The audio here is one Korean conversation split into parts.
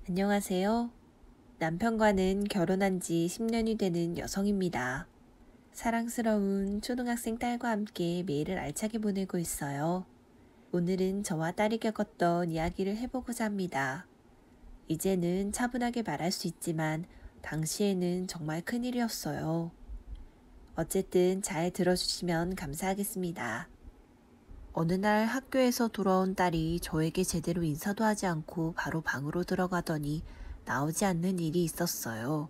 안녕하세요. 남편과는 결혼한 지 10년이 되는 여성입니다. 사랑스러운 초등학생 딸과 함께 매일을 알차게 보내고 있어요. 오늘은 저와 딸이 겪었던 이야기를 해보고자 합니다. 이제는 차분하게 말할 수 있지만 당시에는 정말 큰일이었어요. 어쨌든 잘 들어주시면 감사하겠습니다. 어느 날 학교에서 돌아온 딸이 저에게 제대로 인사도 하지 않고 바로 방으로 들어가더니 나오지 않는 일이 있었어요.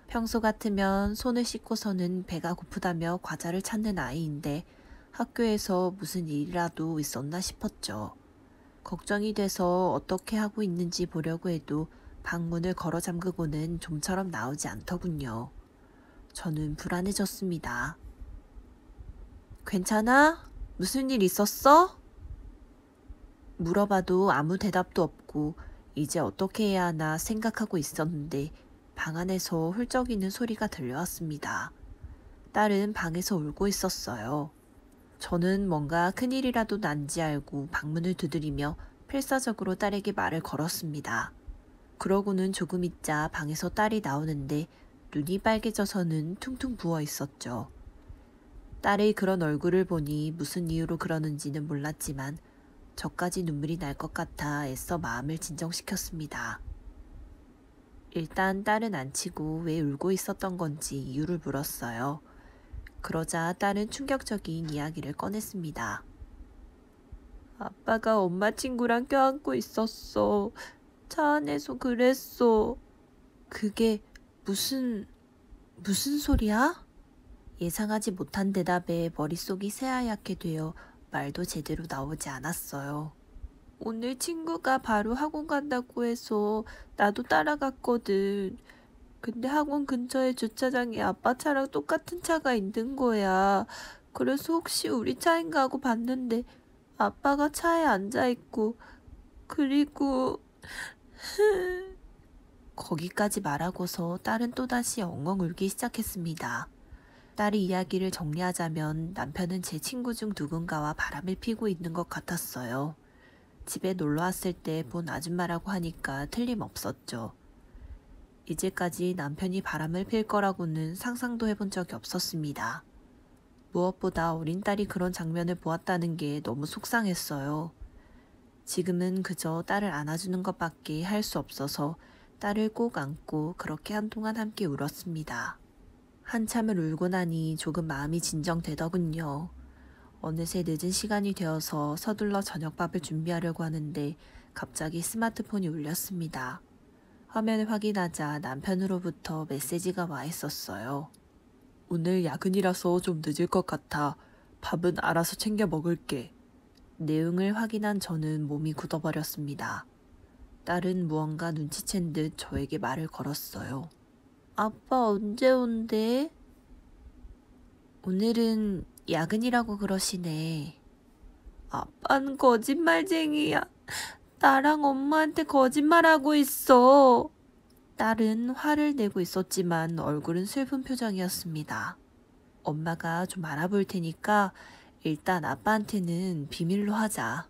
평소 같으면 손을 씻고서는 배가 고프다며 과자를 찾는 아이인데 학교에서 무슨 일이라도 있었나 싶었죠. 걱정이 돼서 어떻게 하고 있는지 보려고 해도 방문을 걸어 잠그고는 좀처럼 나오지 않더군요. 저는 불안해졌습니다. 괜찮아? 무슨 일 있었어? 물어봐도 아무 대답도 없고 이제 어떻게 해야 하나 생각하고 있었는데 방 안에서 훌쩍이는 소리가 들려왔습니다. 딸은 방에서 울고 있었어요. 저는 뭔가 큰일이라도 난지 알고 방문을 두드리며 필사적으로 딸에게 말을 걸었습니다. 그러고는 조금 있자 방에서 딸이 나오는데 눈이 빨개져서는 퉁퉁 부어 있었죠. 딸의 그런 얼굴을 보니 무슨 이유로 그러는지는 몰랐지만 저까지 눈물이 날 것 같아 애써 마음을 진정시켰습니다. 일단 딸은 안 치고 왜 울고 있었던 건지 이유를 물었어요. 그러자 딸은 충격적인 이야기를 꺼냈습니다. 아빠가 엄마 친구랑 껴안고 있었어. 차 안에서 그랬어. 그게 무슨 소리야? 예상하지 못한 대답에 머릿속이 새하얗게 되어 말도 제대로 나오지 않았어요. 오늘 친구가 바로 학원 간다고 해서 나도 따라갔거든. 근데 학원 근처에 주차장에 아빠 차랑 똑같은 차가 있는 거야. 그래서 혹시 우리 차인가 하고 봤는데 아빠가 차에 앉아있고 그리고 거기까지 말하고서 딸은 또다시 엉엉 울기 시작했습니다. 딸이 이야기를 정리하자면 남편은 제 친구 중 누군가와 바람을 피고 있는 것 같았어요. 집에 놀러 왔을 때 본 아줌마라고 하니까 틀림없었죠. 이제까지 남편이 바람을 필 거라고는 상상도 해본 적이 없었습니다. 무엇보다 어린 딸이 그런 장면을 보았다는 게 너무 속상했어요. 지금은 그저 딸을 안아주는 것밖에 할 수 없어서 딸을 꼭 안고 그렇게 한동안 함께 울었습니다. 한참을 울고 나니 조금 마음이 진정되더군요. 어느새 늦은 시간이 되어서 서둘러 저녁밥을 준비하려고 하는데 갑자기 스마트폰이 울렸습니다. 화면을 확인하자 남편으로부터 메시지가 와 있었어요. 오늘 야근이라서 좀 늦을 것 같아. 밥은 알아서 챙겨 먹을게. 내용을 확인한 저는 몸이 굳어버렸습니다. 딸은 무언가 눈치챈 듯 저에게 말을 걸었어요. 아빠 언제 온대? 오늘은 야근이라고 그러시네. 아빠는 거짓말쟁이야. 나랑 엄마한테 거짓말하고 있어. 딸은 화를 내고 있었지만 얼굴은 슬픈 표정이었습니다. 엄마가 좀 알아볼 테니까 일단 아빠한테는 비밀로 하자.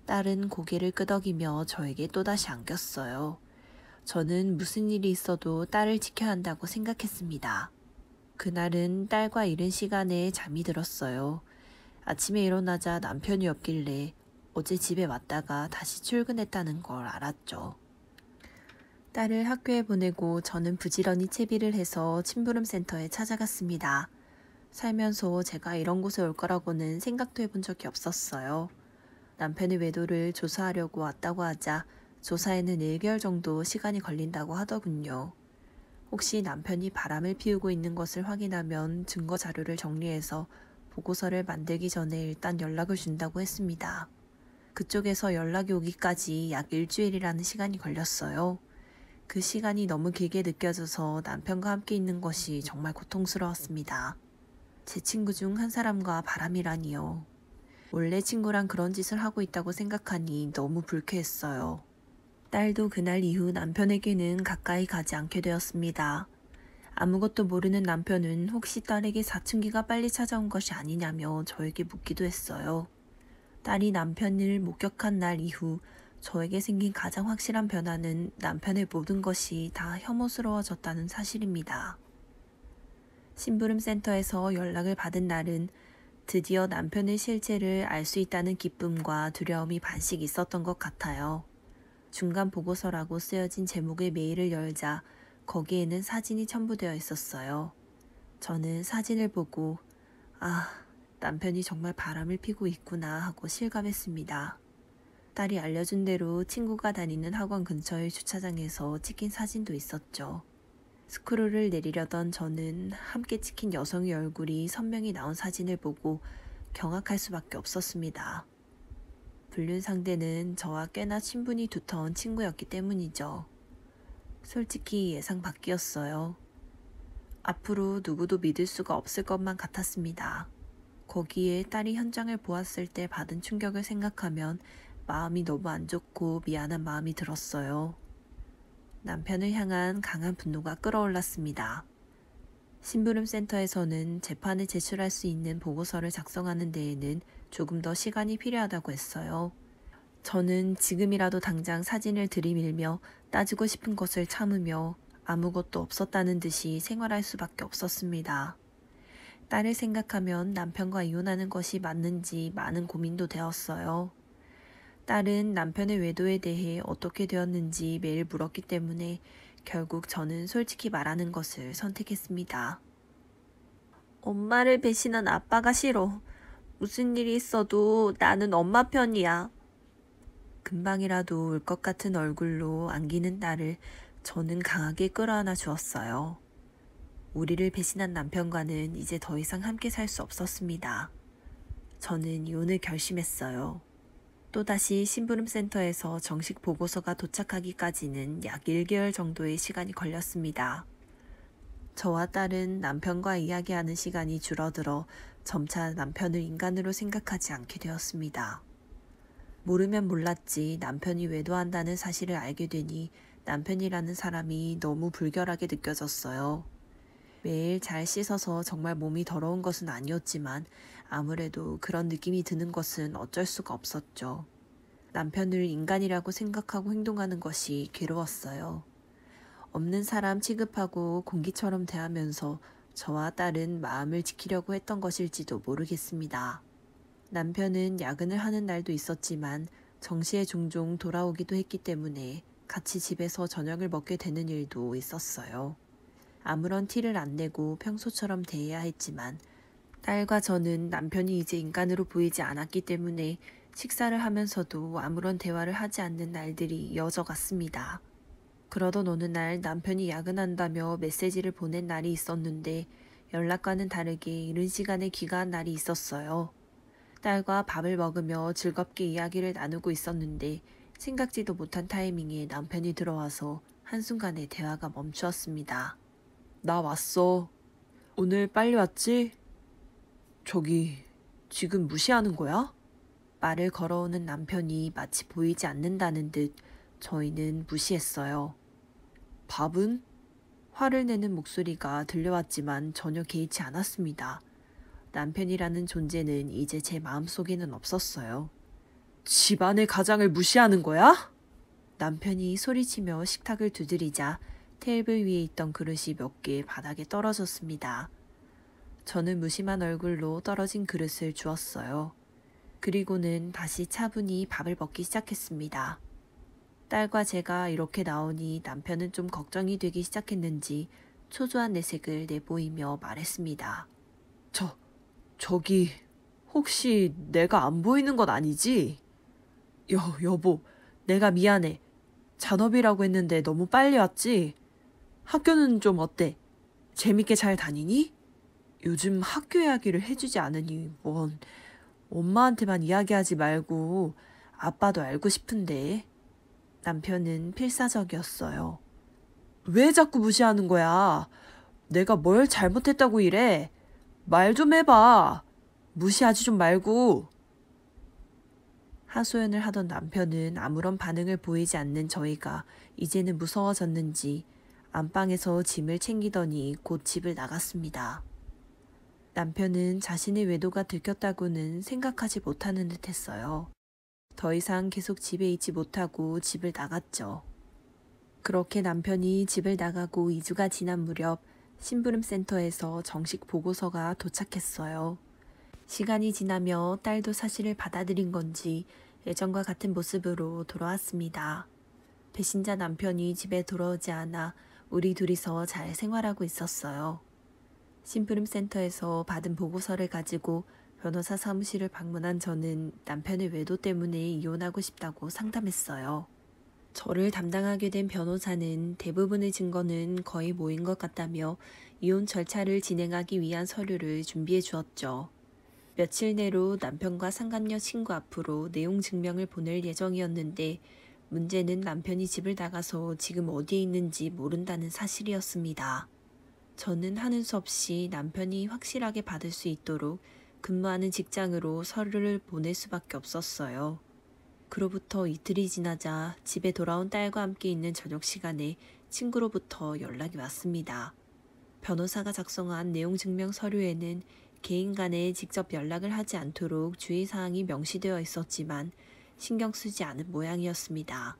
딸은 고개를 끄덕이며 저에게 또다시 안겼어요. 저는 무슨 일이 있어도 딸을 지켜야 한다고 생각했습니다. 그날은 딸과 이른 시간에 잠이 들었어요. 아침에 일어나자 남편이 없길래 어제 집에 왔다가 다시 출근했다는 걸 알았죠. 딸을 학교에 보내고 저는 부지런히 채비를 해서 심부름센터에 찾아갔습니다. 살면서 제가 이런 곳에 올 거라고는 생각도 해본 적이 없었어요. 남편의 외도를 조사하려고 왔다고 하자 조사에는 1개월 정도 시간이 걸린다고 하더군요. 혹시 남편이 바람을 피우고 있는 것을 확인하면 증거 자료를 정리해서 보고서를 만들기 전에 일단 연락을 준다고 했습니다. 그쪽에서 연락이 오기까지 약 일주일이라는 시간이 걸렸어요. 그 시간이 너무 길게 느껴져서 남편과 함께 있는 것이 정말 고통스러웠습니다. 제 친구 중 한 사람과 바람이라니요. 원래 친구랑 그런 짓을 하고 있다고 생각하니 너무 불쾌했어요. 딸도 그날 이후 남편에게는 가까이 가지 않게 되었습니다. 아무것도 모르는 남편은 혹시 딸에게 사춘기가 빨리 찾아온 것이 아니냐며 저에게 묻기도 했어요. 딸이 남편을 목격한 날 이후 저에게 생긴 가장 확실한 변화는 남편의 모든 것이 다 혐오스러워졌다는 사실입니다. 심부름센터에서 연락을 받은 날은 드디어 남편의 실체를 알 수 있다는 기쁨과 두려움이 반씩 있었던 것 같아요. 중간 보고서라고 쓰여진 제목의 메일을 열자 거기에는 사진이 첨부되어 있었어요. 저는 사진을 보고 아, 남편이 정말 바람을 피고 있구나 하고 실감했습니다. 딸이 알려준 대로 친구가 다니는 학원 근처의 주차장에서 찍힌 사진도 있었죠. 스크롤을 내리려던 저는 함께 찍힌 여성의 얼굴이 선명히 나온 사진을 보고 경악할 수밖에 없었습니다. 불륜 상대는 저와 꽤나 친분이 두터운 친구였기 때문이죠. 솔직히 예상 밖이었어요. 앞으로 누구도 믿을 수가 없을 것만 같았습니다. 거기에 딸이 현장을 보았을 때 받은 충격을 생각하면 마음이 너무 안 좋고 미안한 마음이 들었어요. 남편을 향한 강한 분노가 끌어올랐습니다. 심부름센터에서는 재판에 제출할 수 있는 보고서를 작성하는 데에는 조금 더 시간이 필요하다고 했어요. 저는 지금이라도 당장 사진을 들이밀며 따지고 싶은 것을 참으며 아무것도 없었다는 듯이 생활할 수밖에 없었습니다. 딸을 생각하면 남편과 이혼하는 것이 맞는지 많은 고민도 되었어요. 딸은 남편의 외도에 대해 어떻게 되었는지 매일 물었기 때문에 결국 저는 솔직히 말하는 것을 선택했습니다. 엄마를 배신한 아빠가 싫어. 무슨 일이 있어도 나는 엄마 편이야. 금방이라도 울 것 같은 얼굴로 안기는 딸을 저는 강하게 끌어안아 주었어요. 우리를 배신한 남편과는 이제 더 이상 함께 살 수 없었습니다. 저는 이혼을 결심했어요. 또다시 심부름센터에서 정식 보고서가 도착하기까지는 약 1개월 정도의 시간이 걸렸습니다. 저와 딸은 남편과 이야기하는 시간이 줄어들어 점차 남편을 인간으로 생각하지 않게 되었습니다. 모르면 몰랐지 남편이 외도한다는 사실을 알게 되니 남편이라는 사람이 너무 불결하게 느껴졌어요. 매일 잘 씻어서 정말 몸이 더러운 것은 아니었지만 아무래도 그런 느낌이 드는 것은 어쩔 수가 없었죠. 남편을 인간이라고 생각하고 행동하는 것이 괴로웠어요. 없는 사람 취급하고 공기처럼 대하면서 저와 딸은 마음을 지키려고 했던 것일지도 모르겠습니다. 남편은 야근을 하는 날도 있었지만 정시에 종종 돌아오기도 했기 때문에 같이 집에서 저녁을 먹게 되는 일도 있었어요. 아무런 티를 안 내고 평소처럼 대해야 했지만 딸과 저는 남편이 이제 인간으로 보이지 않았기 때문에 식사를 하면서도 아무런 대화를 하지 않는 날들이 이어져 갔습니다. 그러던 어느 날 남편이 야근한다며 메시지를 보낸 날이 있었는데 연락과는 다르게 이른 시간에 귀가한 날이 있었어요. 딸과 밥을 먹으며 즐겁게 이야기를 나누고 있었는데 생각지도 못한 타이밍에 남편이 들어와서 한순간에 대화가 멈추었습니다. 나 왔어. 오늘 빨리 왔지? 저기, 지금 무시하는 거야? 말을 걸어오는 남편이 마치 보이지 않는다는 듯 저희는 무시했어요. 밥은? 화를 내는 목소리가 들려왔지만 전혀 개의치 않았습니다. 남편이라는 존재는 이제 제 마음속에는 없었어요. 집안의 가장을 무시하는 거야? 남편이 소리치며 식탁을 두드리자 테이블 위에 있던 그릇이 몇 개 바닥에 떨어졌습니다. 저는 무심한 얼굴로 떨어진 그릇을 주었어요. 그리고는 다시 차분히 밥을 먹기 시작했습니다. 딸과 제가 이렇게 나오니 남편은 좀 걱정이 되기 시작했는지 초조한 내색을 내보이며 말했습니다. 저기 혹시 내가 안 보이는 건 아니지? 여보, 내가 미안해. 잔업이라고 했는데 너무 빨리 왔지? 학교는 좀 어때? 재밌게 잘 다니니? 요즘 학교 이야기를 해주지 않으니 뭔 엄마한테만 이야기하지 말고 아빠도 알고 싶은데. 남편은 필사적이었어요. 왜 자꾸 무시하는 거야? 내가 뭘 잘못했다고 이래? 말 좀 해봐. 무시하지 좀 말고. 하소연을 하던 남편은 아무런 반응을 보이지 않는 저희가 이제는 무서워졌는지 안방에서 짐을 챙기더니 곧 집을 나갔습니다. 남편은 자신의 외도가 들켰다고는 생각하지 못하는 듯 했어요. 더 이상 계속 집에 있지 못하고 집을 나갔죠. 그렇게 남편이 집을 나가고 2주가 지난 무렵 심부름센터에서 정식 보고서가 도착했어요. 시간이 지나며 딸도 사실을 받아들인 건지 예전과 같은 모습으로 돌아왔습니다. 배신자 남편이 집에 돌아오지 않아 우리 둘이서 잘 생활하고 있었어요. 심부름센터에서 받은 보고서를 가지고 변호사 사무실을 방문한 저는 남편의 외도 때문에 이혼하고 싶다고 상담했어요. 저를 담당하게 된 변호사는 대부분의 증거는 거의 모인 것 같다며 이혼 절차를 진행하기 위한 서류를 준비해 주었죠. 며칠 내로 남편과 상간녀 친구 앞으로 내용 증명을 보낼 예정이었는데 문제는 남편이 집을 나가서 지금 어디에 있는지 모른다는 사실이었습니다. 저는 하는 수 없이 남편이 확실하게 받을 수 있도록 근무하는 직장으로 서류를 보낼 수밖에 없었어요. 그로부터 이틀이 지나자 집에 돌아온 딸과 함께 있는 저녁 시간에 친구로부터 연락이 왔습니다. 변호사가 작성한 내용 증명 서류에는 개인 간에 직접 연락을 하지 않도록 주의사항이 명시되어 있었지만 신경 쓰지 않은 모양이었습니다.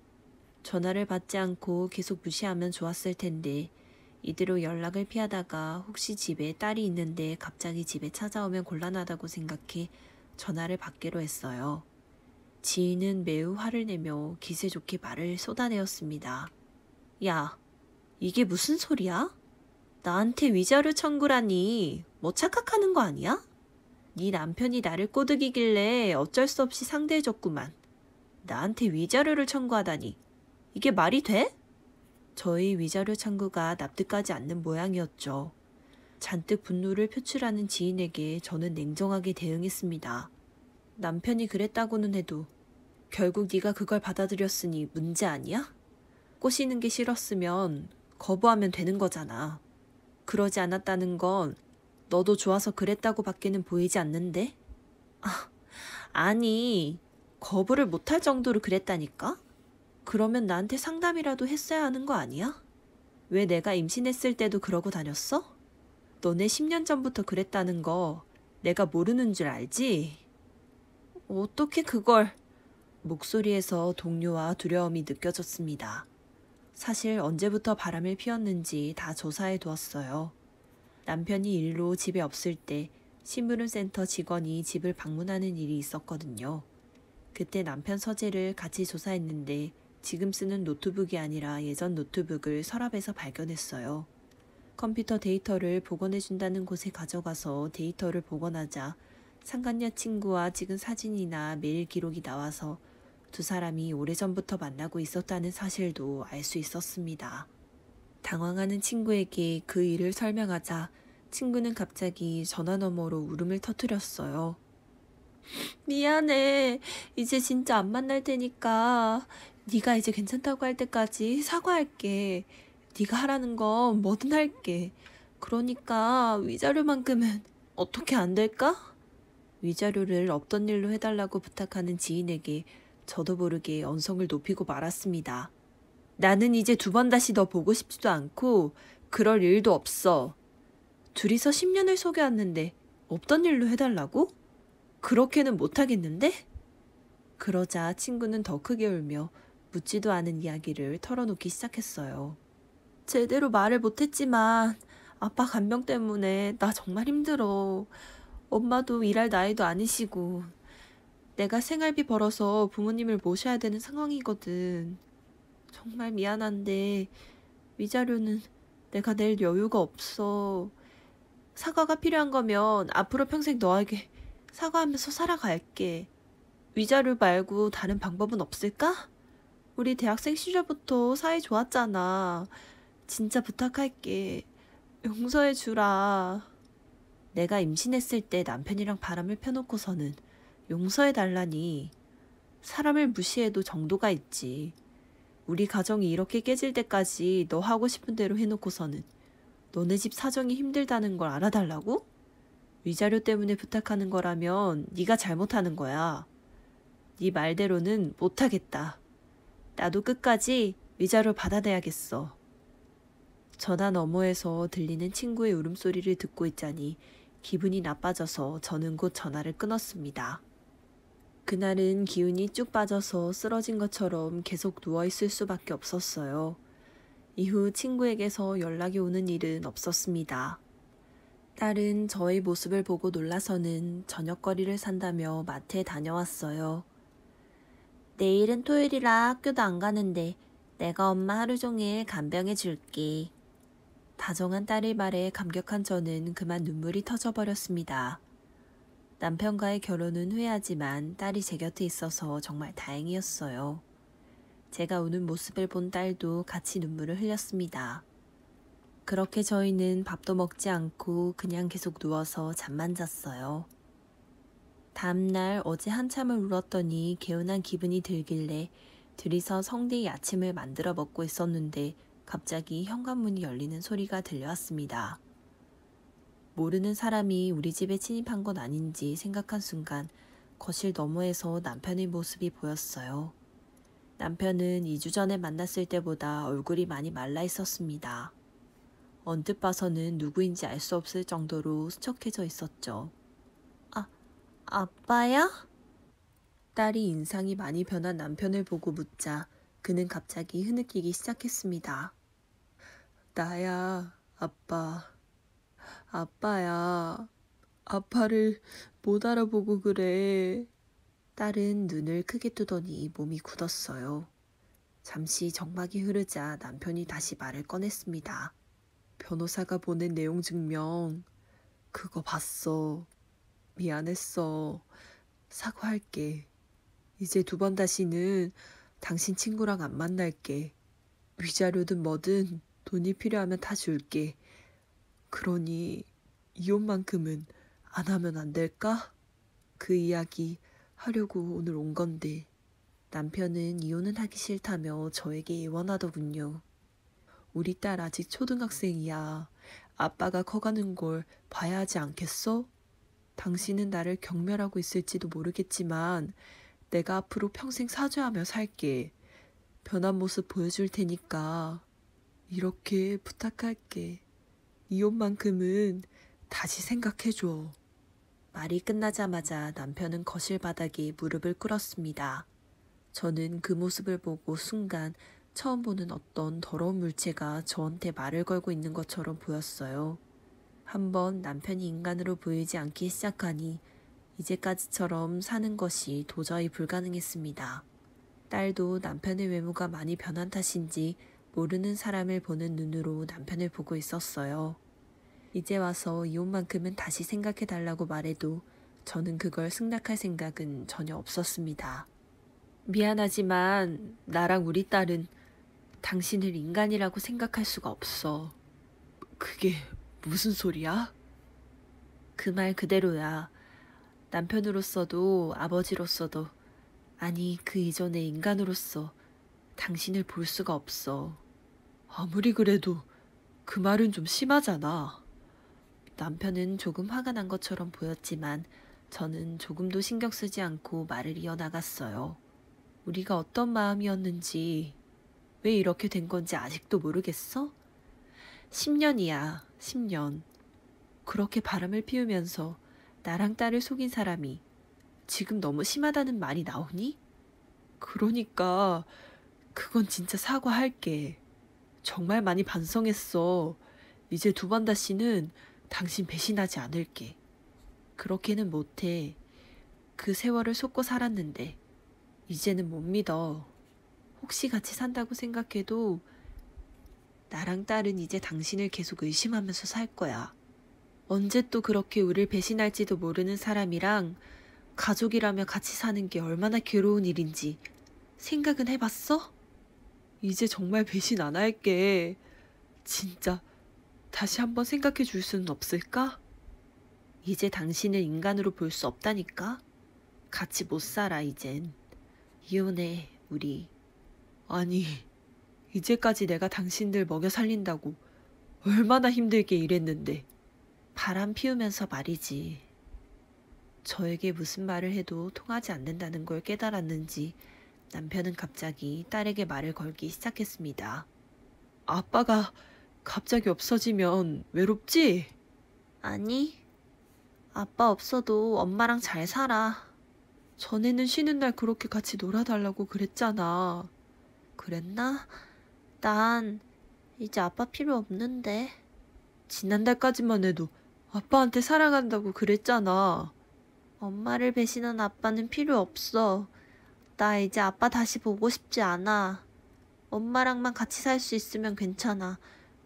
전화를 받지 않고 계속 무시하면 좋았을 텐데 이대로 연락을 피하다가 혹시 집에 딸이 있는데 갑자기 집에 찾아오면 곤란하다고 생각해 전화를 받기로 했어요. 지인은 매우 화를 내며 기세 좋게 말을 쏟아내었습니다. 야, 이게 무슨 소리야? 나한테 위자료 청구라니 뭐 착각하는 거 아니야? 네 남편이 나를 꼬드기길래 어쩔 수 없이 상대해줬구만. 나한테 위자료를 청구하다니 이게 말이 돼? 저의 위자료 청구가 납득하지 않는 모양이었죠. 잔뜩 분노를 표출하는 지인에게 저는 냉정하게 대응했습니다. 남편이 그랬다고는 해도 결국 네가 그걸 받아들였으니 문제 아니야? 꼬시는 게 싫었으면 거부하면 되는 거잖아. 그러지 않았다는 건 너도 좋아서 그랬다고 밖에는 보이지 않는데? 아니, 거부를 못할 정도로 그랬다니까? 그러면 나한테 상담이라도 했어야 하는 거 아니야? 왜 내가 임신했을 때도 그러고 다녔어? 너네 10년 전부터 그랬다는 거 내가 모르는 줄 알지? 어떻게 그걸... 목소리에서 동요와 두려움이 느껴졌습니다. 사실 언제부터 바람을 피웠는지 다 조사해 두었어요. 남편이 일로 집에 없을 때 심부름센터 직원이 집을 방문하는 일이 있었거든요. 그때 남편 서재를 같이 조사했는데 지금 쓰는 노트북이 아니라 예전 노트북을 서랍에서 발견했어요. 컴퓨터 데이터를 복원해준다는 곳에 가져가서 데이터를 복원하자 상간녀 친구와 찍은 사진이나 메일 기록이 나와서 두 사람이 오래전부터 만나고 있었다는 사실도 알 수 있었습니다. 당황하는 친구에게 그 일을 설명하자 친구는 갑자기 전화 너머로 울음을 터뜨렸어요. 미안해. 이제 진짜 안 만날 테니까 네가 이제 괜찮다고 할 때까지 사과할게. 네가 하라는 건 뭐든 할게. 그러니까 위자료만큼은 어떻게 안 될까? 위자료를 없던 일로 해달라고 부탁하는 지인에게 저도 모르게 언성을 높이고 말았습니다. 나는 이제 2번 다시 너 보고 싶지도 않고 그럴 일도 없어. 둘이서 10년을 속여왔는데 없던 일로 해달라고? 그렇게는 못하겠는데? 그러자 친구는 더 크게 울며 묻지도 않은 이야기를 털어놓기 시작했어요. 제대로 말을 못했지만 아빠 간병 때문에 나 정말 힘들어. 엄마도 일할 나이도 아니시고 내가 생활비 벌어서 부모님을 모셔야 되는 상황이거든. 정말 미안한데 위자료는 내가 낼 여유가 없어. 사과가 필요한 거면 앞으로 평생 너에게 사과하면서 살아갈게. 위자료 말고 다른 방법은 없을까? 우리 대학생 시절부터 사이 좋았잖아. 진짜 부탁할게. 용서해 주라. 내가 임신했을 때 남편이랑 바람을 펴놓고서는 용서해 달라니. 사람을 무시해도 정도가 있지. 우리 가정이 이렇게 깨질 때까지 너 하고 싶은 대로 해놓고서는 너네 집 사정이 힘들다는 걸 알아달라고? 위자료 때문에 부탁하는 거라면 네가 잘못하는 거야. 네 말대로는 못하겠다. 나도 끝까지 위자료 받아내야겠어. 전화 너머에서 들리는 친구의 울음소리를 듣고 있자니 기분이 나빠져서 저는 곧 전화를 끊었습니다. 그날은 기운이 쭉 빠져서 쓰러진 것처럼 계속 누워있을 수밖에 없었어요. 이후 친구에게서 연락이 오는 일은 없었습니다. 딸은 저의 모습을 보고 놀라서는 저녁거리를 산다며 마트에 다녀왔어요. 내일은 토요일이라 학교도 안 가는데 내가 엄마 하루 종일 간병해 줄게. 다정한 딸의 말에 감격한 저는 그만 눈물이 터져버렸습니다. 남편과의 결혼은 후회하지만 딸이 제 곁에 있어서 정말 다행이었어요. 제가 우는 모습을 본 딸도 같이 눈물을 흘렸습니다. 그렇게 저희는 밥도 먹지 않고 그냥 계속 누워서 잠만 잤어요. 다음날 어제 한참을 울었더니 개운한 기분이 들길래 둘이서 성대히 아침을 만들어 먹고 있었는데 갑자기 현관문이 열리는 소리가 들려왔습니다. 모르는 사람이 우리 집에 침입한 건 아닌지 생각한 순간 거실 너머에서 남편의 모습이 보였어요. 남편은 2주 전에 만났을 때보다 얼굴이 많이 말라 있었습니다. 언뜻 봐서는 누구인지 알 수 없을 정도로 수척해져 있었죠. 아빠야? 딸이 인상이 많이 변한 남편을 보고 묻자 그는 갑자기 흐느끼기 시작했습니다. 나야, 아빠. 아빠야. 아빠를 못 알아보고 그래. 딸은 눈을 크게 뜨더니 몸이 굳었어요. 잠시 정막이 흐르자 남편이 다시 말을 꺼냈습니다. 변호사가 보낸 내용 증명 그거 봤어. 미안했어. 사과할게. 이제 2번 다시는 당신 친구랑 안 만날게. 위자료든 뭐든 돈이 필요하면 다 줄게. 그러니 이혼만큼은 안 하면 안 될까? 그 이야기 하려고 오늘 온 건데 남편은 이혼은 하기 싫다며 저에게 애원하더군요. 우리 딸 아직 초등학생이야. 아빠가 커가는 걸 봐야 하지 않겠어? 당신은 나를 경멸하고 있을지도 모르겠지만 내가 앞으로 평생 사죄하며 살게. 변한 모습 보여줄 테니까 이렇게 부탁할게. 이혼만큼은 다시 생각해줘. 말이 끝나자마자 남편은 거실 바닥에 무릎을 꿇었습니다. 저는 그 모습을 보고 순간 처음 보는 어떤 더러운 물체가 저한테 말을 걸고 있는 것처럼 보였어요. 한번 남편이 인간으로 보이지 않기 시작하니 이제까지처럼 사는 것이 도저히 불가능했습니다. 딸도 남편의 외모가 많이 변한 탓인지 모르는 사람을 보는 눈으로 남편을 보고 있었어요. 이제 와서 이혼만큼은 다시 생각해달라고 말해도 저는 그걸 승낙할 생각은 전혀 없었습니다. 미안하지만 나랑 우리 딸은 당신을 인간이라고 생각할 수가 없어. 그게 무슨 소리야? 그 말 그대로야. 남편으로서도 아버지로서도 아니 그 이전에 인간으로서 당신을 볼 수가 없어. 아무리 그래도 그 말은 좀 심하잖아. 남편은 조금 화가 난 것처럼 보였지만 저는 조금도 신경 쓰지 않고 말을 이어나갔어요. 우리가 어떤 마음이었는지 왜 이렇게 된 건지 아직도 모르겠어? 10년이야, 10년. 그렇게 바람을 피우면서 나랑 딸을 속인 사람이 지금 너무 심하다는 말이 나오니? 그러니까 그건 진짜 사과할게. 정말 많이 반성했어. 이제 2번 다시는 당신 배신하지 않을게. 그렇게는 못해. 그 세월을 속고 살았는데 이제는 못 믿어. 혹시 같이 산다고 생각해도 나랑 딸은 이제 당신을 계속 의심하면서 살 거야. 언제 또 그렇게 우릴 배신할지도 모르는 사람이랑 가족이라며 같이 사는 게 얼마나 괴로운 일인지 생각은 해봤어? 이제 정말 배신 안 할게. 진짜 다시 한번 생각해 줄 수는 없을까? 이제 당신을 인간으로 볼 수 없다니까? 같이 못 살아 이젠. 이혼해 우리. 아니 이제까지 내가 당신들 먹여 살린다고 얼마나 힘들게 일했는데. 바람 피우면서 말이지. 저에게 무슨 말을 해도 통하지 않는다는 걸 깨달았는지 남편은 갑자기 딸에게 말을 걸기 시작했습니다. 아빠가 갑자기 없어지면 외롭지? 아니, 아빠 없어도 엄마랑 잘 살아. 전에는 쉬는 날 그렇게 같이 놀아달라고 그랬잖아. 그랬나? 난 이제 아빠 필요 없는데. 지난달까지만 해도 아빠한테 사랑한다고 그랬잖아. 엄마를 배신한 아빠는 필요 없어. 나 이제 아빠 다시 보고 싶지 않아. 엄마랑만 같이 살 수 있으면 괜찮아.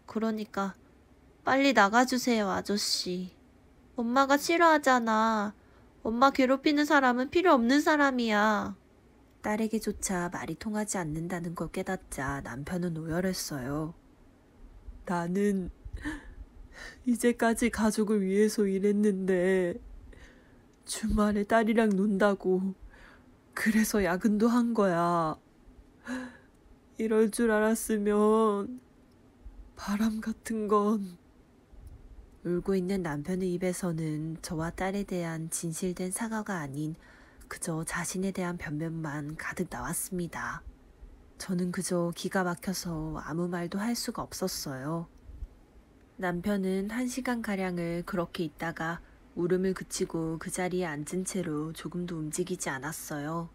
그러니까 빨리 나가주세요, 아저씨. 엄마가 싫어하잖아. 엄마 괴롭히는 사람은 필요 없는 사람이야. 딸에게조차 말이 통하지 않는다는 걸 깨닫자 남편은 오열했어요. 나는 이제까지 가족을 위해서 일했는데 주말에 딸이랑 논다고 그래서 야근도 한 거야. 이럴 줄 알았으면 바람 같은 건. 울고 있는 남편의 입에서는 저와 딸에 대한 진실된 사과가 아닌 그저 자신에 대한 변명만 가득 나왔습니다. 저는 그저 기가 막혀서 아무 말도 할 수가 없었어요. 남편은 1시간가량을 그렇게 있다가 울음을 그치고 그 자리에 앉은 채로 조금도 움직이지 않았어요.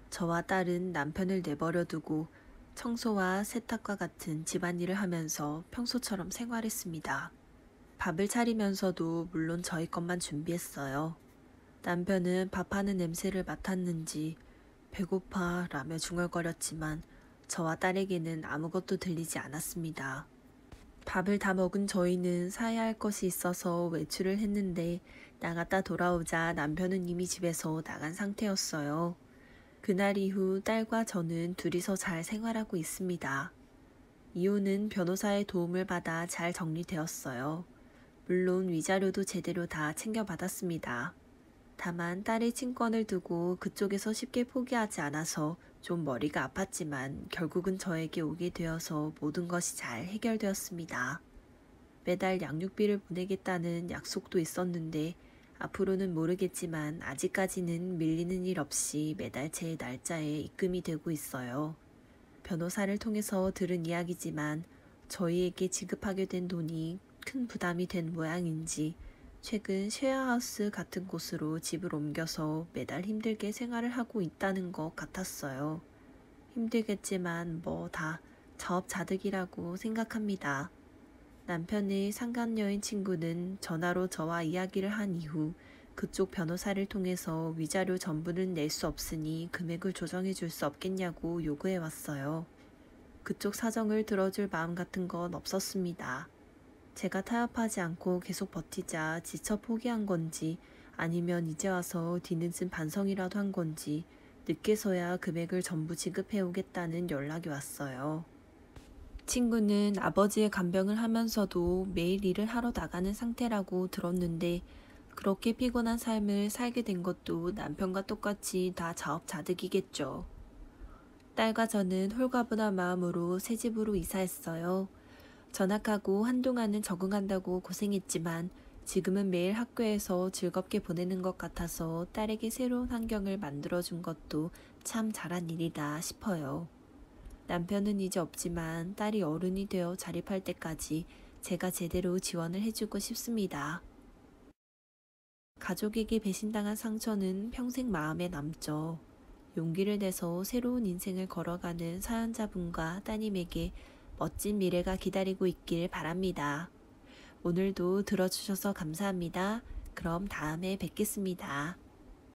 저와 딸은 남편을 내버려 두고 청소와 세탁과 같은 집안일을 하면서 평소처럼 생활했습니다. 밥을 차리면서도 물론 저희 것만 준비했어요. 남편은 밥하는 냄새를 맡았는지 배고파 라며 중얼거렸지만 저와 딸에게는 아무것도 들리지 않았습니다. 밥을 다 먹은 저희는 사야 할 것이 있어서 외출을 했는데 나갔다 돌아오자 남편은 이미 집에서 나간 상태였어요. 그날 이후 딸과 저는 둘이서 잘 생활하고 있습니다. 이혼은 변호사의 도움을 받아 잘 정리되었어요. 물론 위자료도 제대로 다 챙겨받았습니다. 다만 딸의 친권을 두고 그쪽에서 쉽게 포기하지 않아서 좀 머리가 아팠지만 결국은 저에게 오게 되어서 모든 것이 잘 해결되었습니다. 매달 양육비를 보내겠다는 약속도 있었는데 앞으로는 모르겠지만 아직까지는 밀리는 일 없이 매달 제 날짜에 입금이 되고 있어요. 변호사를 통해서 들은 이야기지만 저희에게 지급하게 된 돈이 큰 부담이 된 모양인지 최근 쉐어하우스 같은 곳으로 집을 옮겨서 매달 힘들게 생활을 하고 있다는 것 같았어요. 힘들겠지만 뭐 다 자업자득이라고 생각합니다. 남편의 상간녀인 친구는 전화로 저와 이야기를 한 이후 그쪽 변호사를 통해서 위자료 전부는 낼 수 없으니 금액을 조정해 줄 수 없겠냐고 요구해 왔어요. 그쪽 사정을 들어줄 마음 같은 건 없었습니다. 제가 타협하지 않고 계속 버티자 지쳐 포기한 건지 아니면 이제 와서 뒤늦은 반성이라도 한 건지 늦게서야 금액을 전부 지급해 오겠다는 연락이 왔어요. 친구는 아버지의 간병을 하면서도 매일 일을 하러 나가는 상태라고 들었는데 그렇게 피곤한 삶을 살게 된 것도 남편과 똑같이 다 자업자득이겠죠. 딸과 저는 홀가분한 마음으로 새 집으로 이사했어요. 전학하고 한동안은 적응한다고 고생했지만 지금은 매일 학교에서 즐겁게 보내는 것 같아서 딸에게 새로운 환경을 만들어준 것도 참 잘한 일이다 싶어요. 남편은 이제 없지만 딸이 어른이 되어 자립할 때까지 제가 제대로 지원을 해주고 싶습니다. 가족에게 배신당한 상처는 평생 마음에 남죠. 용기를 내서 새로운 인생을 걸어가는 사연자분과 따님에게 멋진 미래가 기다리고 있길 바랍니다. 오늘도 들어주셔서 감사합니다. 그럼 다음에 뵙겠습니다.